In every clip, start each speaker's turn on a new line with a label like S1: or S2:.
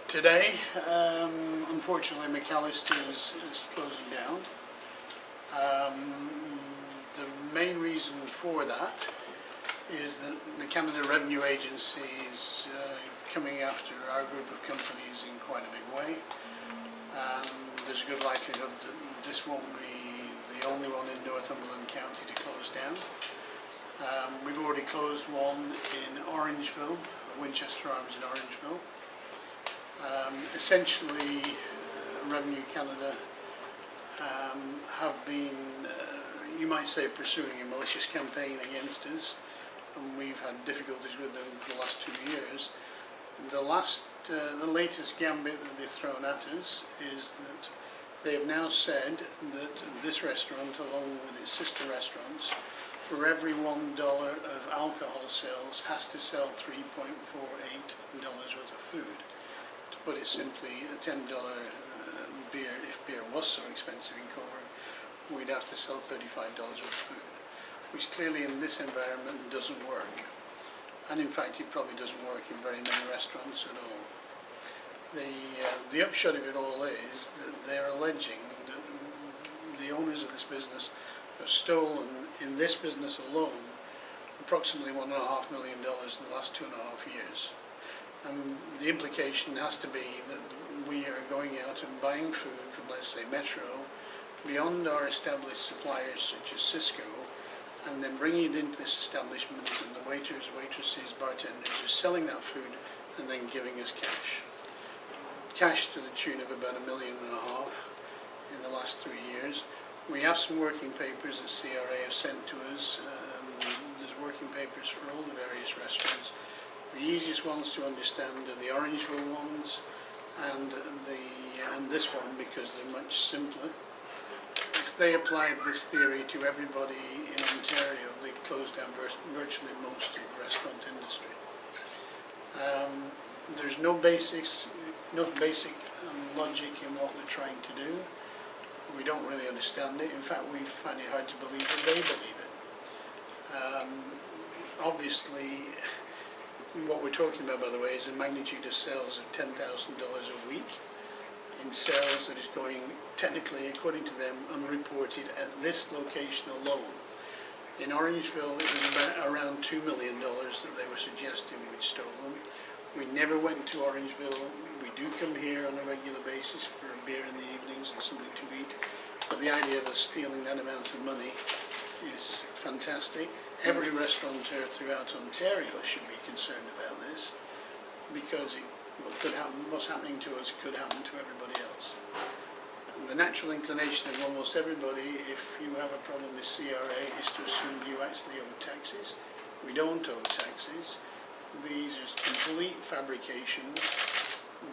S1: Today, unfortunately, MacAllister's is closing down. The main reason for that is that the Canada Revenue Agency is coming after our group of companies in quite a big way. There's a good likelihood that this won't be the only one in Northumberland County to close down. We've already closed one in Orangeville, Winchester Arms in Orangeville. Essentially, Revenue Canada have been, you might say, pursuing a malicious campaign against us, and we've had difficulties with them for the last 2 years. The latest gambit that they've thrown at us is that they have now said that this restaurant, along with its sister restaurants, for every $1 of alcohol sales, has to sell $3.48 worth of food. To put it simply, a $10 beer, if beer was so expensive in Cobourg, we'd have to sell $35 worth of food, which clearly in this environment doesn't work. And in fact, it probably doesn't work in very many restaurants at all. The upshot of it all is that they're alleging that the owners of this business have stolen, in this business alone, approximately $1.5 million in the last 2.5 years. And the implication has to be that we are going out and buying food from, let's say, Metro, beyond our established suppliers such as Cisco, and then bringing it into this establishment, and the waiters, waitresses, bartenders are selling that food and then giving us cash. Cash to the tune of about $1.5 million in the last 3 years. We have some working papers that CRA have sent to us. There's working papers for all the various restaurants. The easiest ones to understand are the Orangeville ones and this one, because they're much simpler. If they applied this theory to everybody in Ontario, they'd close down virtually most of the restaurant industry. There's no basic logic in what they're trying to do. We don't really understand it. In fact, we find it hard to believe that they believe it. Obviously, what we're talking about, by the way, is a magnitude of sales of $10,000 a week in sales that is going, technically, according to them, unreported at this location alone. In Orangeville, it was about around $2 million that they were suggesting we'd stolen. We never went to Orangeville. We do come here on a regular basis for a beer in the evenings and something to eat. But the idea of us stealing that amount of money is fantastic. Every restaurateur throughout Ontario should be concerned about this, because what could happen, what's happening to us could happen to everybody else. The natural inclination of almost everybody, if you have a problem with CRA, is to assume you actually owe taxes. We don't owe taxes. These are complete fabrications.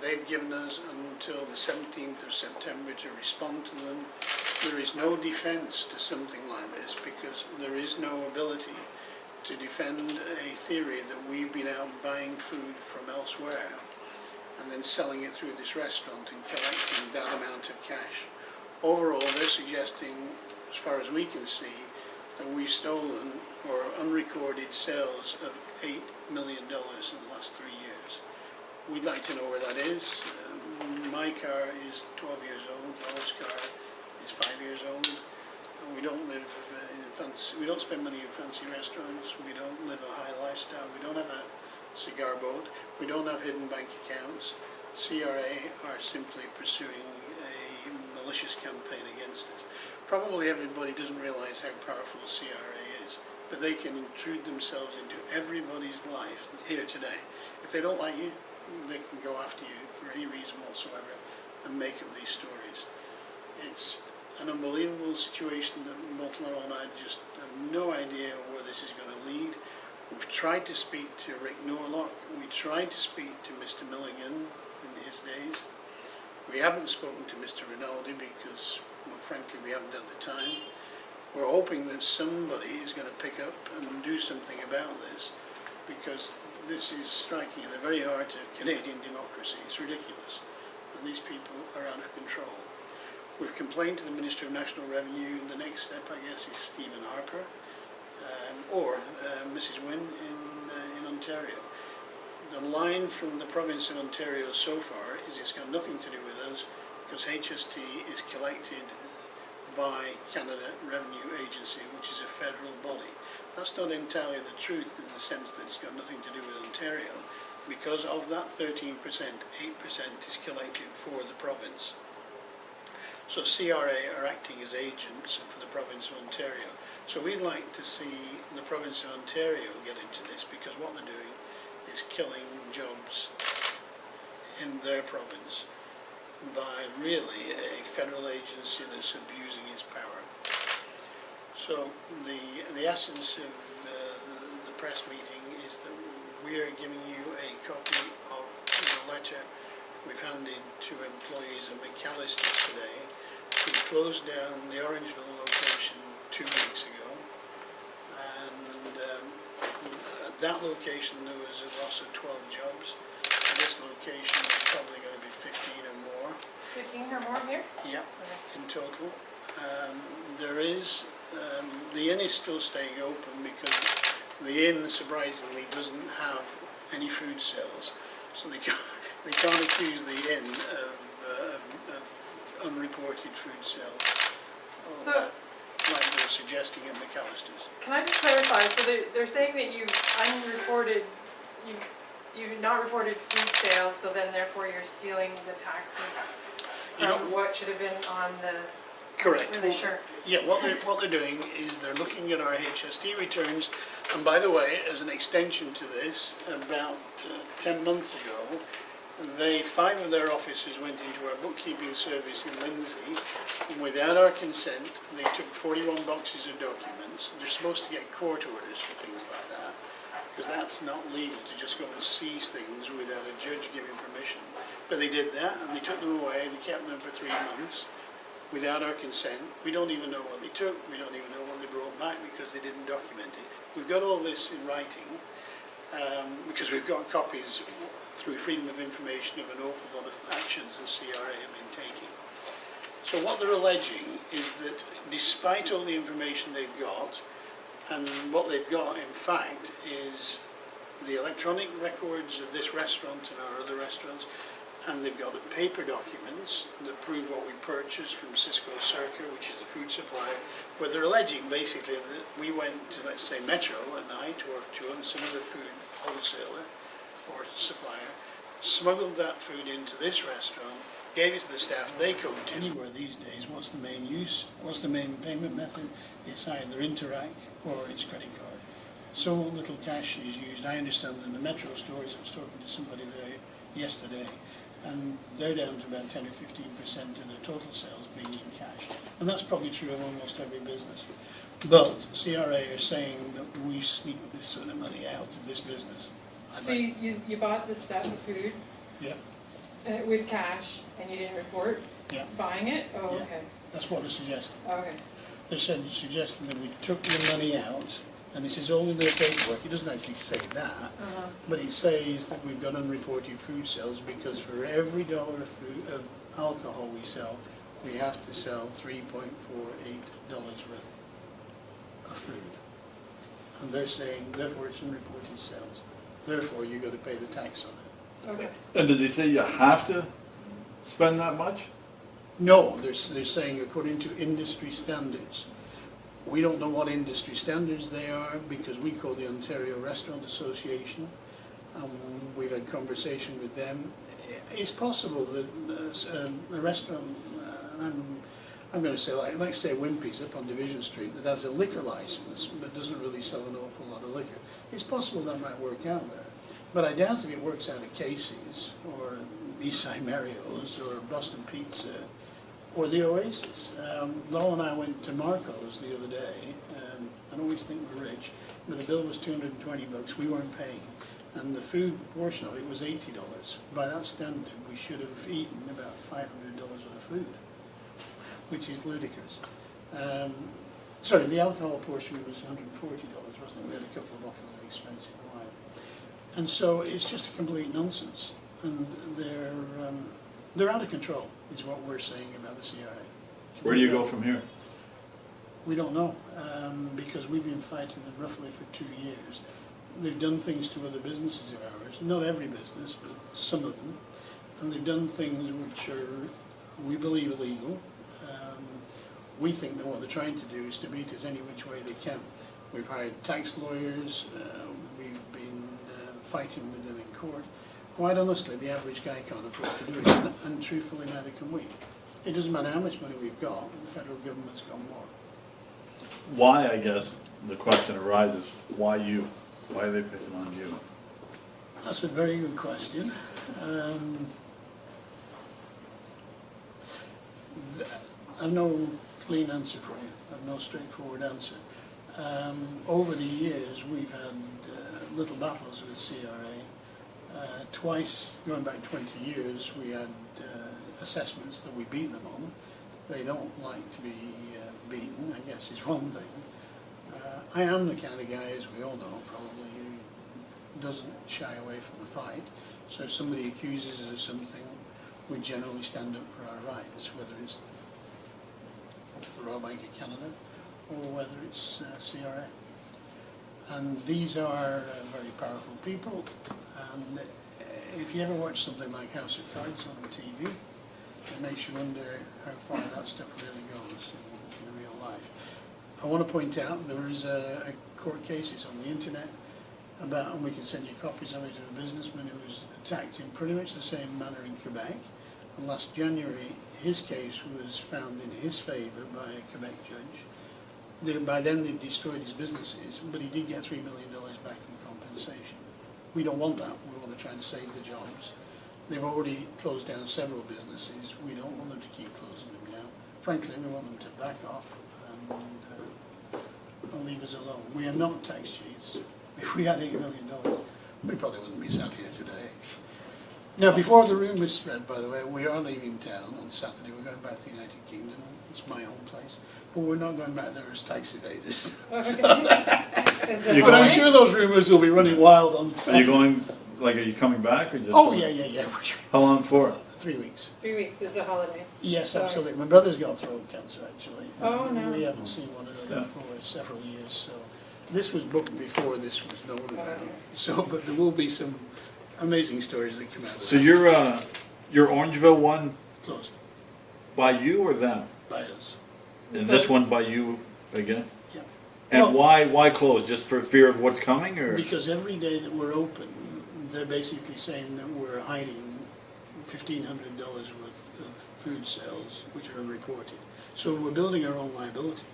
S1: They've given us until the 17th of September to respond to them. There is no defence to something like this, because there is no ability to defend a theory that we've been out buying food from elsewhere and then selling it through this restaurant and collecting that amount of cash. Overall, they're suggesting, as far as we can see, that we've stolen or unrecorded sales of $8 million in the last 3 years. We'd like to know where that is. My car is 12 years old, Laura's car is 5 years old. And we don't live we don't spend money in fancy restaurants, we don't live a high lifestyle, we don't have a cigar boat, we don't have hidden bank accounts. CRA are simply pursuing a malicious campaign against us. Probably everybody doesn't realise how powerful CRA is, but they can intrude themselves into everybody's life here today. If they don't like you, they can go after you for any reason whatsoever and make up these stories. It's an unbelievable situation that both Laurel and I just have no idea where this is going to lead. We've tried to speak to Rick Norlock, we tried to speak to Mr. Milligan in his days. We haven't spoken to Mr. Rinaldi because, well, frankly, we haven't had the time. We're hoping that somebody is going to pick up and do something about this, because this is striking at the very heart of Canadian democracy. It's ridiculous, and these people are out of control. We've complained to the Minister of National Revenue. The next step, I guess, is Stephen Harper or Mrs. Wynne in Ontario. the line from the province of Ontario so far is it's got nothing to do with us, because HST is collected by Canada Revenue Agency, which is a federal body. That's not entirely the truth, in the sense that it's got nothing to do with Ontario, because of that 13%, 8% is collected for the province. So CRA are acting as agents for the province of Ontario. So we'd like to see the province of Ontario get into this, because what they're doing is killing jobs in their province by really a federal agency that's abusing its power. So the essence of the press meeting is that we are giving you a copy of the letter we've handed to employees of MacAllister's today. We closed down the Orangeville location 2 weeks ago, and at that location there was a loss of 12 jobs. At this location there's probably going to be 15 or more.
S2: 15 or more here?
S1: Yeah,
S2: okay.
S1: in total. There is, the inn is still staying open, because the inn, surprisingly, doesn't have any food sales. So they can't accuse the inn of unreported food sales,
S2: So,
S1: like they're suggesting at MacAllister's.
S2: can I just clarify? So they're saying that you unreported, you not reported food sales, so then therefore you're stealing the taxes from what should have been on the.
S1: Correct.
S2: Really sure.
S1: Yeah, what they're doing is they're looking at our HST returns, and by the way, as an extension to this, about 10 months ago, 5 of their officers went into our bookkeeping service in Lindsay, and without our consent, they took 41 boxes of documents. They're supposed to get court orders for things like that, because that's not legal to just go and seize things without a judge giving permission. But they did that, and they took them away. They kept them for 3 months without our consent. We don't even know what they took. We don't even know what they brought back, because they didn't document it. We've got all this in writing, because we've got copies through Freedom of Information of an awful lot of actions that CRA have been taking. So what they're alleging is that despite all the information they've got, and what they've got in fact is the electronic records of this restaurant and our other restaurants, and they've got the paper documents that prove what we purchased from Cisco Circa, which is the food supplier, where they're alleging basically that we went to, let's say, Metro at night, or to some other food wholesaler or supplier, smuggled that food into this restaurant, gave it to the staff. They couldn't anywhere these days. What's the main use? What's the main payment method? It's either Interac or it's credit card. So little cash is used. I understand in the Metro stores, I was talking to somebody there yesterday, and they're down to about 10 or 15% of their total sales being in cash. And that's probably true of almost every business. But CRA are saying that we sneak this sort of money out of this business.
S2: So you bought the stuff, the food,
S1: yeah,
S2: with cash, and you didn't report buying it? Oh,
S1: yeah.
S2: okay.
S1: That's what they're suggesting.
S2: Okay.
S1: They're suggesting that we took the money out, and this is all in their paperwork. It doesn't actually say that, but it says that we've got unreported food sales, because for every dollar of alcohol we sell, we have to sell $3.48 worth of food. And they're saying, therefore, it's unreported sales. Therefore, you've got to pay the tax on it.
S2: Okay.
S3: And does he say you have to spend that much?
S1: No, they're saying according to industry standards. We don't know what industry standards they are, because we call the Ontario Restaurant Association. We've had conversation with them. It's possible that a restaurant, I'm going to say, like say Wimpy's up on Division Street, that has a liquor license but doesn't really sell an awful lot of liquor. It's possible that might work out there. But I doubt if it works out at Casey's, or Eastside Mario's, or Boston Pizza, or the Oasis. Laurel and I went to Marco's the other day. I don't always think we're rich, but the bill was $220. We weren't paying. And the food portion of it was $80. By that standard, we should have eaten about $500 worth of food, which is ludicrous. Sorry, the alcohol portion was $140, wasn't it? We had a couple of bottles of expensive wine. And so it's just a complete nonsense. And they're out of control, is what we're saying about the CRA.
S3: Where do you go from here?
S1: We don't know, because we've been fighting them roughly for 2 years. they've done things to other businesses of ours, not every business, but some of them, and they've done things which are, we believe, illegal. We think that what they're trying to do is to beat us any which way they can. We've hired tax lawyers, we've been fighting with them in court. Quite honestly, the average guy can't afford to do it, and truthfully, neither can we. It doesn't matter how much money we've got, the federal government's got more.
S3: Why, I guess, the question arises, why you? Why are they picking on you?
S1: That's a very good question. I've no clean answer for you. I've no straightforward answer. Over the years, we've had little battles with CRA. Twice, going back 20 years, we had assessments that we beat them on. They don't like to be beaten, I guess is one thing. I am the kind of guy, as we all know, probably, who doesn't shy away from the fight. So if somebody accuses us of something, we generally stand up for our rights, whether it's the Royal Bank of Canada or whether it's CRA. And these are very powerful people, and if you ever watch something like House of Cards on TV, it makes you wonder how far that stuff really goes in real life. I want to point out there is a court cases on the internet about, and we can send you copies of it, of a businessman who was attacked in pretty much the same manner in Quebec. And last January, his case was found in his favour by a Quebec judge. By then they'd destroyed his businesses, but he did get $3 million back in compensation. We don't want that. We want to try and save the jobs. They've already closed down several businesses. We don't want them to keep closing them down. Frankly, we want them to back off and leave us alone. We are not tax cheats. If we had $8 million, we probably wouldn't be sat here today. Now, before the rumours spread, by the way, we are leaving town on Saturday. We're going back to the United Kingdom. It's my own place. But we're not going back there as tax evaders.
S2: Okay.
S1: But I'm sure those rumours will be running wild on Saturday.
S3: Are you going, like, are you coming back or just?
S1: Oh, yeah.
S3: How long for?
S1: 3 weeks.
S2: 3 weeks is a holiday.
S1: Yes,
S2: Sorry.
S1: absolutely. My brother's got throat cancer, actually.
S2: Oh, no.
S1: We haven't seen one another for several years, so this was booked before this was known about.
S2: Okay.
S1: So, but there will be some amazing stories that come out of
S3: So
S1: that.
S3: your Orangeville one
S1: Closed
S3: by you or them?
S1: by us.
S3: And this one by you again?
S1: Yeah.
S3: And
S1: Well-
S3: why close? Just for fear of what's coming, or?
S1: Because every day that we're open, they're basically saying that we're hiding $1,500 worth of food sales, which are unreported. So we're building our own liability.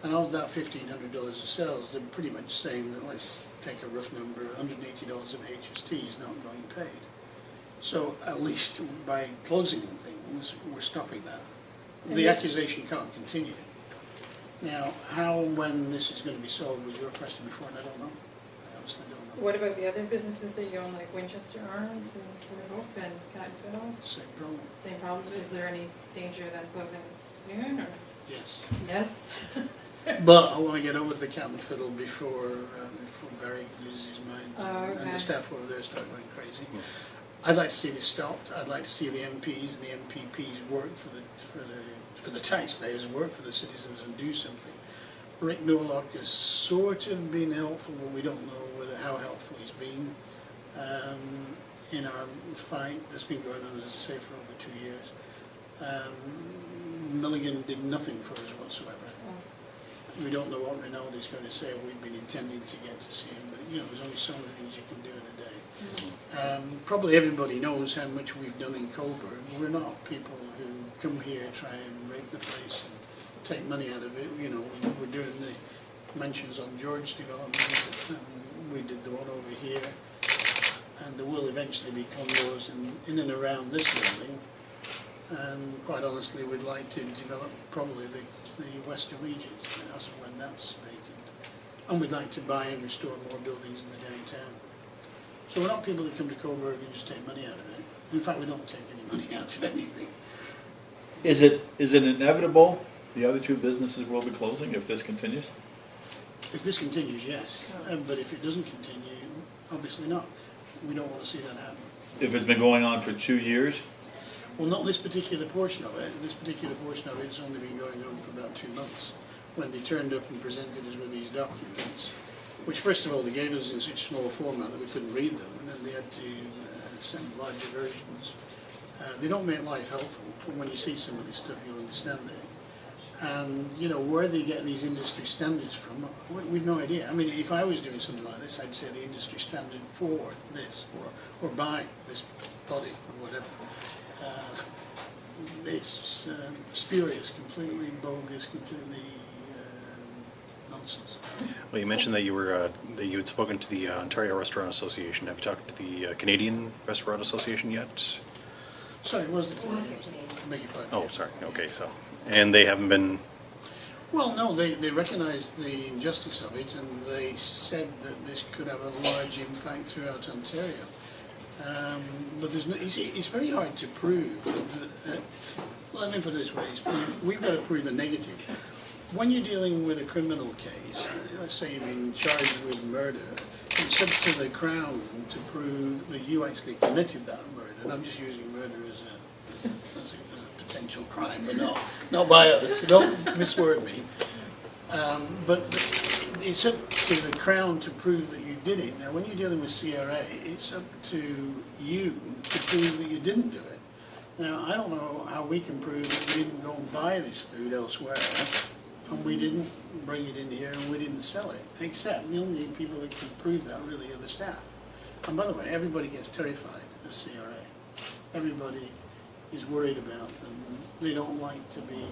S1: And of that $1,500 of sales, they're pretty much saying that, let's take a rough number, $180 of HST is not going paid. So at least by closing things, we're stopping that. The accusation can't continue. Now, how and when this is going to be solved was your question before, and I don't know. I honestly don't know.
S2: What about the other businesses that you own, like Winchester Arms and Cobourg and Cattonville?
S1: Same problem.
S2: Same problem. Is there any danger of them closing soon? Or?
S1: Yes.
S2: Yes.
S1: But I want to get over the cat and fiddle before Barry loses his mind and
S2: Okay.
S1: the staff over there start going crazy. I'd like to see this stopped. I'd like to see the MPs and the MPPs work for the taxpayers and work for the citizens and do something. Rick Norlock has sort of been helpful, but we don't know how helpful he's been in our fight that's been going on, as I say, for over 2 years. Milligan did nothing for us whatsoever. We don't know what Rinaldi's going to say. We've been intending to get to see him, but there's only so many things you can do in a day. Probably everybody knows how much we've done in Cobourg. We're not people who come here, try and rape the place and take money out of it. We're doing the mentions on George development, and we did the one over here, and there will eventually be condos in and around this building. And quite honestly, we'd like to develop probably the West Collegiate as and when that's vacant. And we'd like to buy and restore more buildings in the downtown. So we're not people that come to Cobourg and just take money out of it. In fact, we don't take any money out of anything.
S3: Is it inevitable the other two businesses will be closing if this continues?
S1: If this continues, yes. But if it doesn't continue, obviously not. We don't want to see that happen.
S3: If it's been going on for 2 years?
S1: Well, not this particular portion of it. This particular portion of it has only been going on for about 2 months. When they turned up and presented us with these documents, which first of all they gave us in such small format that we couldn't read them, and then they had to send larger versions. They don't make life helpful, but when you see some of this stuff you'll understand it. And you know, where they get these industry standards from, we've no idea. I mean, if I was doing something like this, I'd say the industry standard for this, or by this body, or whatever. It's spurious, completely bogus, completely nonsense.
S4: Well, you mentioned that that you had spoken to the Ontario Restaurant Association. Have you talked to the Canadian Restaurant Association yet?
S1: Sorry, what was the Canadian? I beg your pardon.
S4: Oh, sorry. Okay, so and they haven't been.
S1: Well, no, they recognised the injustice of it, and they said that this could have a large impact throughout Ontario. But there's no, you see, it's very hard to prove. Let me put it this way: we've got to prove a negative. When you're dealing with a criminal case, let's say you've been charged with murder, it's up to the Crown to prove that you actually committed that murder. And I'm just using murder as a potential crime, but not by us. Don't misword me. But it's up to the Crown to prove that you did it. Now, when you're dealing with CRA, it's up to you to prove that you didn't do it. Now, I don't know how we can prove that we didn't go and buy this food elsewhere, and we didn't bring it in here, and we didn't sell it, except the only people that can prove that really are the staff. And by the way, everybody gets terrified of CRA. Everybody is worried about them. They don't like to be,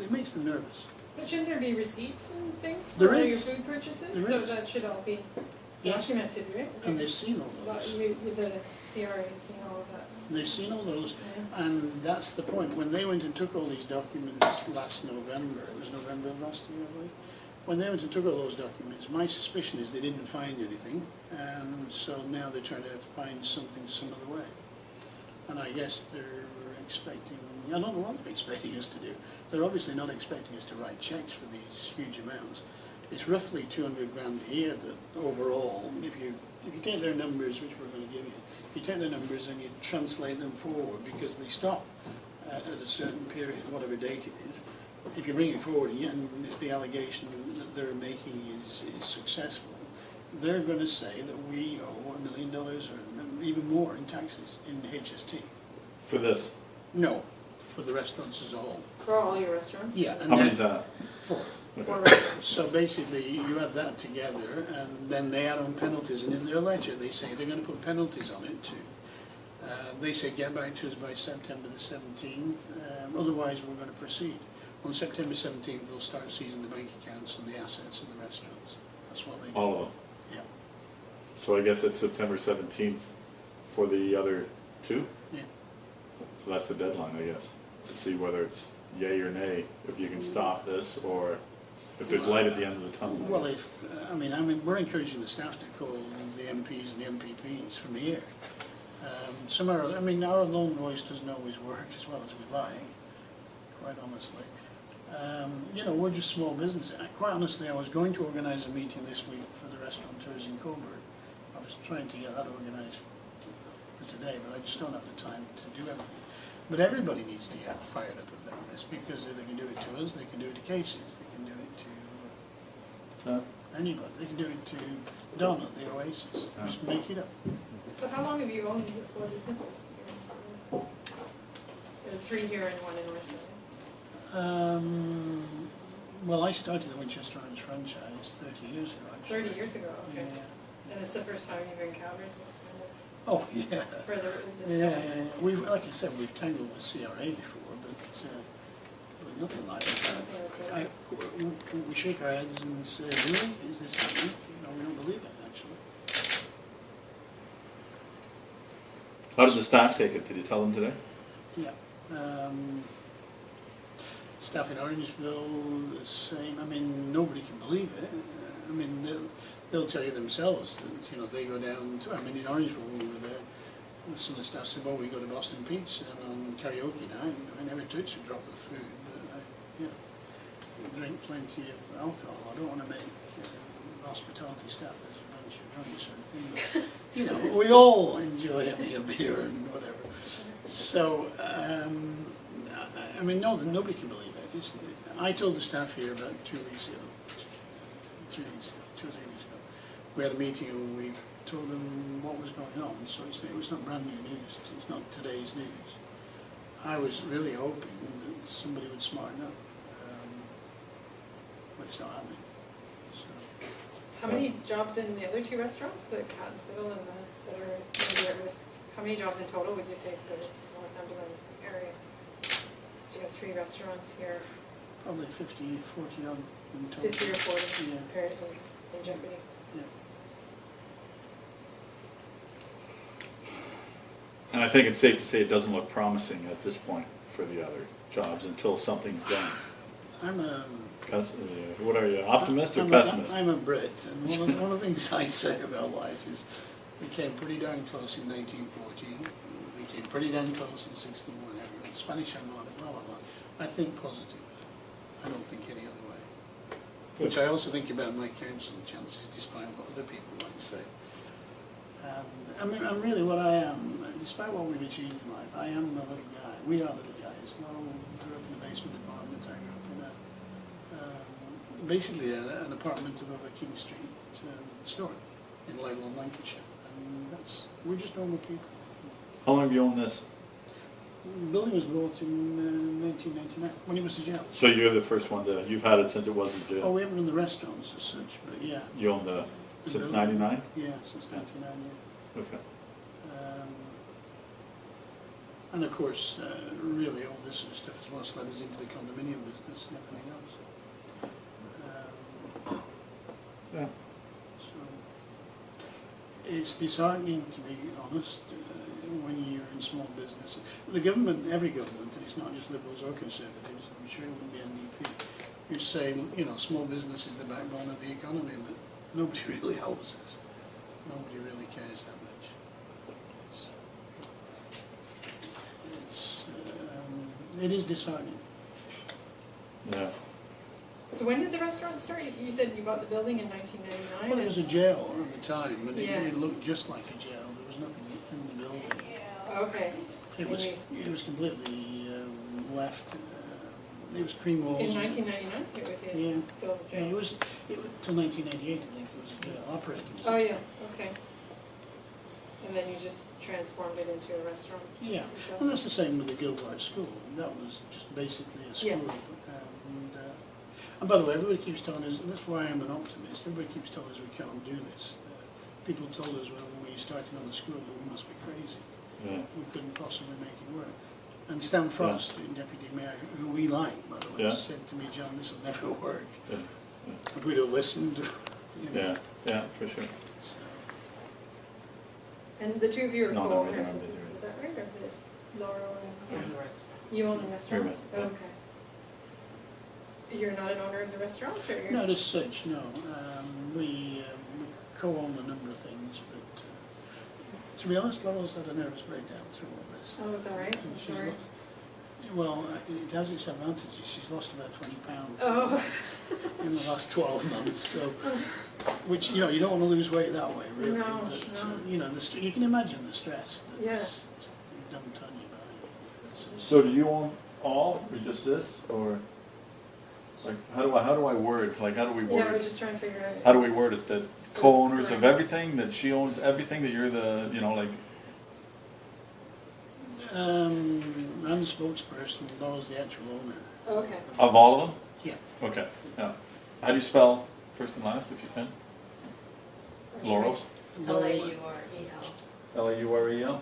S1: it makes them nervous.
S2: But shouldn't there be receipts and things
S1: There
S2: for all your
S1: is.
S2: food purchases?
S1: There
S2: So
S1: is.
S2: that should all be
S1: Yes.
S2: documented, right?
S1: And they've seen all
S2: Well,
S1: those.
S2: the CRA has seen all of that.
S1: They've seen all those,
S2: Yeah.
S1: and that's the point. When they went and took all these documents last November, it was November of last year, I believe. When they went and took all those documents, my suspicion is they didn't find anything, and so now they're trying to find something some other way. And I guess they're expecting, I don't know what they're expecting us to do. They're obviously not expecting us to write checks for these huge amounts. It's roughly 200 grand here that overall, if you take their numbers, which we're going to give you, you take their numbers and you translate them forward, because they stop at a certain period, whatever date it is. If you bring it forward and if the allegation that they're making is successful, they're going to say that we owe $1 million or even more in taxes in HST.
S3: For this?
S1: No, for the restaurants as a whole.
S2: For all your restaurants?
S1: Yeah. And
S3: How many's that?
S1: 4.
S2: For restaurants.
S1: So basically, you add that together, and then they add on penalties, and in their letter, they say they're going to put penalties on it too. They say get back to us by September the 17th, otherwise we're going to proceed. On September 17th, they'll start seizing the bank accounts and the assets of the restaurants. That's what they do.
S3: All of them?
S1: Yeah.
S3: So I guess it's September 17th for the other 2?
S1: Yeah.
S3: So that's the deadline, I guess, to see whether it's yay or nay, if you can stop this, or if there's light at the end of the tunnel.
S1: Well, if, I mean, we're encouraging the staff to call the MPs and the MPPs from here. Some are, I mean, our lone voice doesn't always work as well as we'd like, quite honestly. You know, we're just small business. Quite honestly, I was going to organise a meeting this week for the restaurateurs in Cobourg. I was trying to get that organised for today, but I just don't have the time to do everything. But everybody needs to get fired up about this, because if they can do it to us, they can do it to Casey's, they can do it to anybody. They can do it to Don at the Oasis. Just make it up.
S2: So how long have you owned your 4 businesses? There are 3 here and 1 in Northumberland.
S1: Well, I started the Winchester Orange franchise 30 years ago, actually.
S2: 30 years ago, okay.
S1: Yeah.
S2: And this is the first time you've encountered this kind of,
S1: Oh, yeah.
S2: for this
S1: Yeah,
S2: kind of-
S1: yeah. We've, like I said, we've tangled with CRA before, but nothing like that. We shake our heads and say, really? Is this happening? You know, we don't believe it, actually.
S3: How did the staff take it? Did you tell them today?
S1: Yeah. Staff in Orangeville, the same. I mean, nobody can believe it. I mean, they'll tell you themselves that, you know, they go down to, I mean, in Orangeville, when we were there, some of the staff said, well, we go to Boston Pizza and on karaoke night, I never touch a drop of food, but I drink plenty of alcohol. I don't want to make hospitality staff as a bunch of drunks or anything, but, you know, we all enjoy having a beer and whatever. So, I mean, no, nobody can believe it. I told the staff here about 2 weeks ago, 3 weeks ago, 2 or 3 weeks we had a meeting and we told them what was going on, so it was not brand new news, it's not today's news. I was really hoping that somebody would smarten up, but it's not happening. So,
S2: How many jobs in the other two restaurants, the Catonsville and the that are maybe at risk? How many jobs in total would you say for this Northumberland area? So you have 3 restaurants here,
S1: probably 50, 40 on in total.
S2: 50 or 40
S1: Yeah.
S2: apparently in jeopardy.
S1: Yeah.
S3: And I think it's safe to say it doesn't look promising at this point for the other jobs until something's done.
S1: I'm a
S3: What are you, optimist or
S1: I'm
S3: pessimist?
S1: I'm a Brit, and one of the things I say about life is we came pretty darn close in 1914, we came pretty darn close in 61, the Spanish Armada, blah, blah, blah. I think positive. I don't think any other way. Which I also think about my council chances, despite what other people might say. I'm really what I am, despite what we've achieved in life, I am a little guy. We are little guys. Laurel grew up in the basement apartment. I grew up in basically an apartment above a King Street store in Leyland, Lancashire. And we're just normal people.
S3: How long have you owned this?
S1: The building was built in 1999, when it was a jail.
S3: So you're the first one you've had it since it was a
S1: Oh,
S3: jail?
S1: we haven't done the restaurants as such, but yeah.
S3: You owned it
S1: The
S3: since
S1: building.
S3: 99?
S1: Yeah, since 99, yeah.
S3: Okay.
S1: And of course, really all this sort of stuff is what's led us into the condominium business and everything else.
S3: Yeah.
S1: So it's disheartening, to be honest, when you're in small business. The government, every government, and it's not just Liberals or Conservatives, I'm sure it wouldn't be NDP, who say, small business is the backbone of the economy, but nobody really helps us. Nobody really cares that much. It is disheartening.
S3: Yeah.
S2: So when did the restaurant start? You said you bought the building in 1999?
S1: Well, it was a jail at the time, and
S2: Yeah.
S1: it looked just like a jail. There was nothing in the building.
S2: Okay.
S1: It was completely left. It was cream walls.
S2: In 1999 it was still a
S1: Yeah,
S2: jail?
S1: it was till 1988, I think. It was a jail, operating. as a
S2: Oh,
S1: jail.
S2: yeah, okay. And then you just transformed it into a restaurant?
S1: Yeah,
S2: yourself?
S1: and that's the same with the Cobourg school. That was just basically a school.
S2: Yeah.
S1: And by the way, everybody keeps telling us, and that's why I'm an optimist, everybody keeps telling us we can't do this. People told us when we started on the school that we must be crazy.
S3: Yeah.
S1: We couldn't possibly make it work. And Stan Frost, Deputy Mayor, who we like, by the way,
S3: Yeah.
S1: said to me, John, this will never work.
S3: Yeah.
S1: If we'd have listened,
S3: Yeah. Yeah, for sure.
S1: So,
S2: And the two of you are
S3: No, no,
S2: co-owners
S3: no,
S2: of
S3: I'm
S2: this,
S3: busy.
S2: is that right? Or is it Laurel and? You own the restaurant?
S3: Right, yeah.
S2: Okay. You're not an owner of the restaurant, or you're?
S1: not as such, no. We co-own a number of things, but to be honest, Laurel's had a nervous breakdown through all this.
S2: Oh, is that right?
S1: And
S2: I'm
S1: she's
S2: sorry.
S1: Well, it has its advantages. She's lost about 20 pounds
S2: Oh.
S1: in the last 12 months, so, which, you don't want to lose weight that way, really.
S2: No,
S1: but,
S2: no.
S1: you can imagine the stress
S2: Yeah.
S1: that's dumped on you by it.
S3: So do you own all, or just this, or, like, how do I word, like, how do we
S2: Yeah, we're
S3: word it?
S2: just trying to figure out.
S3: How do we word it, that
S2: it's
S3: co-owners of
S2: correct.
S3: everything, that she owns everything, that you're the, like,
S1: I'm the spokesperson, Laurel's the actual owner.
S2: Okay.
S3: of all of them?
S1: Yeah.
S3: Okay, yeah. How do you spell first and last, if you can? Laurel's?
S5: Laurel.
S3: Laurel?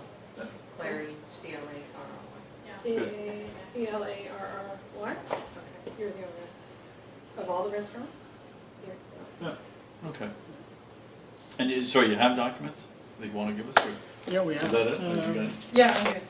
S5: Clary, C-L-A-R-R-Y.
S2: C-A-C-L-A-R-R-Y? Okay, you're the owner of all the restaurants? You're-
S3: Yeah, okay. And so you have documents that you want to give us, or
S1: Yeah, we have.
S3: is that it? Or you got-
S2: Yeah, I'm good.